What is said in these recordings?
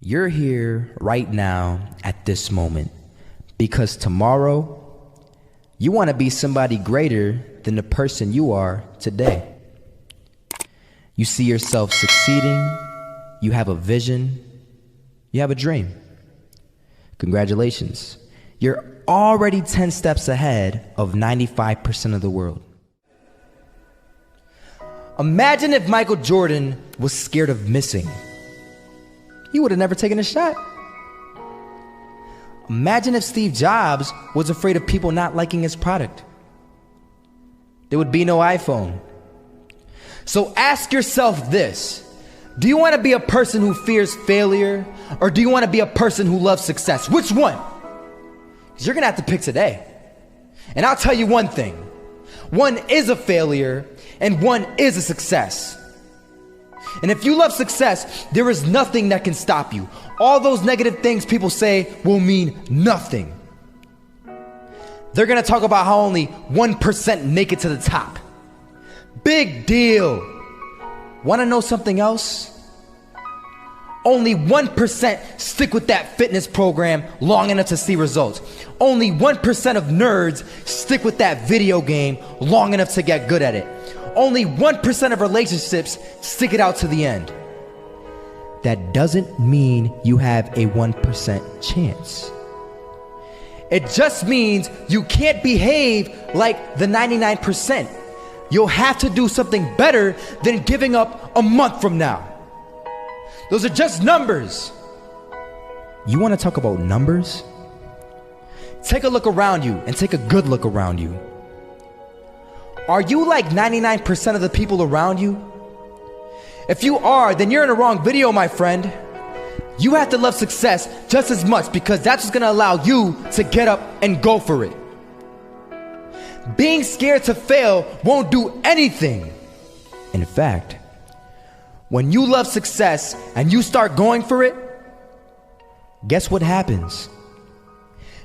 You're here right now at this moment because tomorrow you want to be somebody greater than the person you are today. You see yourself succeeding, you have a vision, you have a dream. Congratulations. You're already 10 steps ahead of 95% of the world. Imagine if Michael Jordan was scared of missing. He would have never taken a shot. Imagine if Steve Jobs was afraid of people not liking his product. There would be no iPhone. So ask yourself this: do you want to be a person who fears failure, or do you want to be a person who loves success? Which one? Because you're going to have to pick today. And I'll tell you one thing: one is a failure and one is a success. And if you love success, there is nothing that can stop you. All those negative things people say will mean nothing. They're gonna talk about how only 1% make it to the top. Big deal. Wanna know something else? Only 1% stick with that fitness program long enough to see results. Only 1% of nerds stick with that video game long enough to get good at it. Only 1% of relationships stick it out to the end. That doesn't mean you have a 1% chance. It just means you can't behave like the 99%. You'll have to do something better than giving up a month from now. Those are just numbers. You want to talk about numbers? Take a look around you and take a good look around you. Are you like 99% of the people around you? If you are, then you're in the wrong video, my friend. You have to love success just as much, because that's what's gonna allow you to get up and go for it. Being scared to fail won't do anything. In fact, when you love success and you start going for it, guess what happens?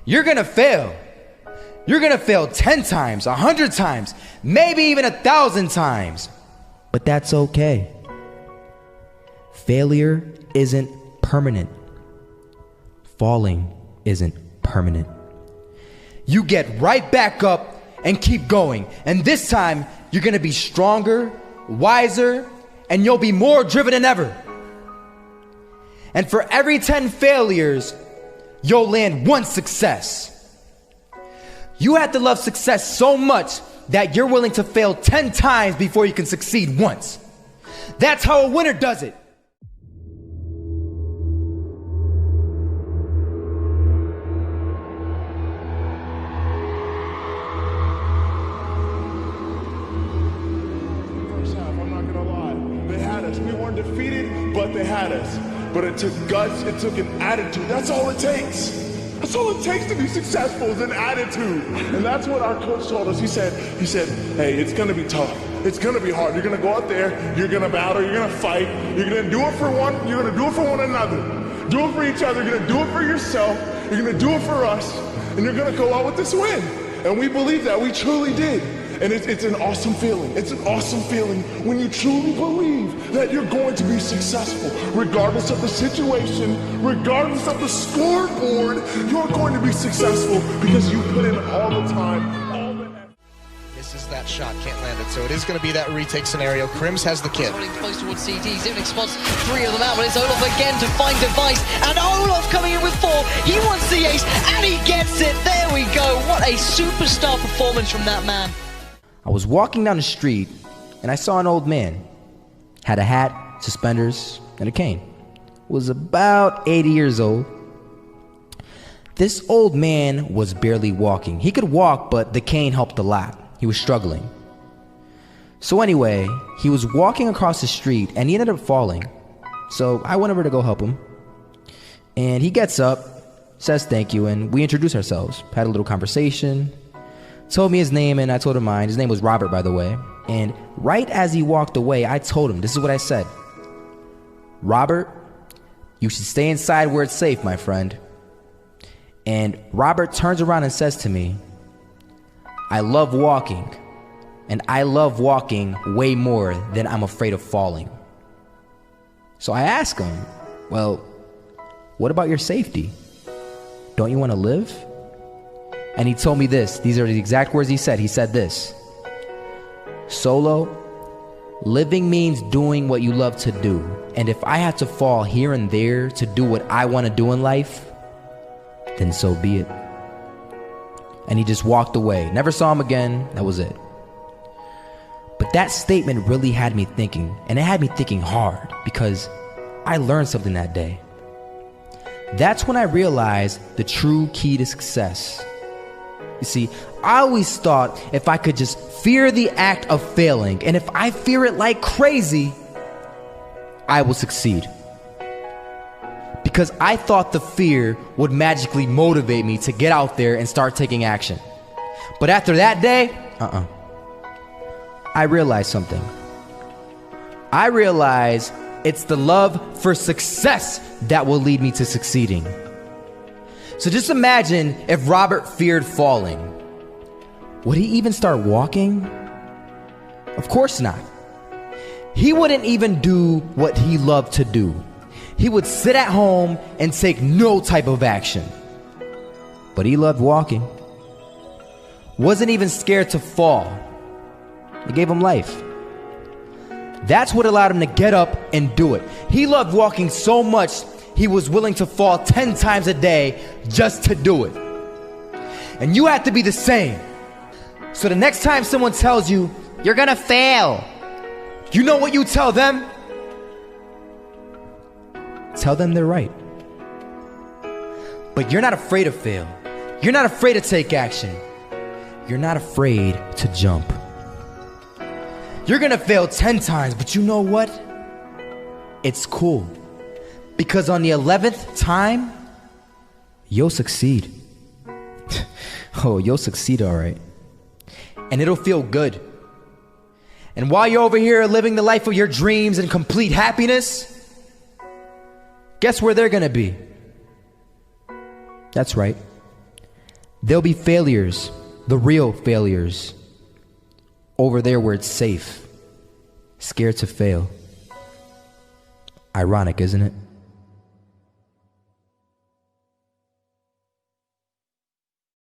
You're gonna fail. You're gonna fail 10 times, 100 times, maybe even 1,000 times. But that's okay. Failure isn't permanent. Falling isn't permanent. You get right back up and keep going. And this time, you're gonna be stronger, wiser, and you'll be more driven than ever. And for every 10 failures, you'll land one success. You have to love success so much that you're willing to fail 10 times before you can succeed once. That's how a winner does it. First half, I'm not gonna lie. They had us. We weren't defeated, but they had us. But it took guts, it took an attitude. That's all it takes. That's all it takes to be successful, is an attitude. And that's what our coach told us. He said, hey, it's gonna be tough. It's gonna be hard. You're gonna go out there, you're gonna battle, you're gonna fight, you're gonna do it for one, you're gonna do it for one another. Do it for each other, you're gonna do it for yourself, you're gonna do it for us, and you're gonna go out with this win. And we believe that, we truly did. And it's an awesome feeling. It's an awesome feeling when you truly believe that you're going to be successful. Regardless of the situation, regardless of the scoreboard, you're going to be successful because you put in all the time, all the effort. Misses that shot, can't land it. So it is going to be that retake scenario. Crims has the kid. Running close towards CT. Zivnik spots 3 of them out, but it's Olaf again to find device. And Olaf coming in with 4. He wants the ace, and he gets it. There we go. What a superstar performance from that man. I was walking down the street and I saw an old man. Had a hat, suspenders, and a cane. Was about 80 years old. This old man was barely walking. He could walk, but the cane helped a lot. He was struggling. So anyway, he was walking across the street and he ended up falling. So I went over to go help him. And he gets up, says thank you, and we introduced ourselves. Had a little conversation. Told me his name and I told him mine. His name was Robert, by the way. And right as he walked away, I told him, this is what I said: Robert, you should stay inside where it's safe, my friend. And Robert turns around and says to me, I love walking, and I love walking way more than I'm afraid of falling. So I asked him, well, What about your safety? Don't you want to live? And he told me this. These are the exact words he said. He said this: Solo, living means doing what you love to do. And if I have to fall here and there to do what I want to do in life, then so be it. And he just walked away. Never saw him again. That was it. But that statement really had me thinking, and it had me thinking hard, because I learned something that day. That's when I realized the true key to success. You see, I always thought if I could just fear the act of failing, and if I fear it like crazy, I will succeed. Because I thought the fear would magically motivate me to get out there and start taking action. But after that day, I realized something. I realized it's the love for success that will lead me to succeeding. So just imagine if Robert feared falling. Would he even start walking? Of course not. He wouldn't even do what he loved to do. He would sit at home and take no type of action. But he loved walking. Wasn't even scared to fall. It gave him life. That's what allowed him to get up and do it. He loved walking so much, he was willing to fall 10 times a day just to do it. And you have to be the same. So the next time someone tells you, you're gonna fail, you know what you tell them? Tell them they're right. But you're not afraid to fail. You're not afraid to take action. You're not afraid to jump. You're gonna fail 10 times, but you know what? It's cool. Because on the 11th time, you'll succeed. Oh, you'll succeed, all right. And it'll feel good. And while you're over here living the life of your dreams and complete happiness, guess where they're gonna be? That's right. They'll be failures, the real failures. Over there where it's safe, scared to fail. Ironic, isn't it?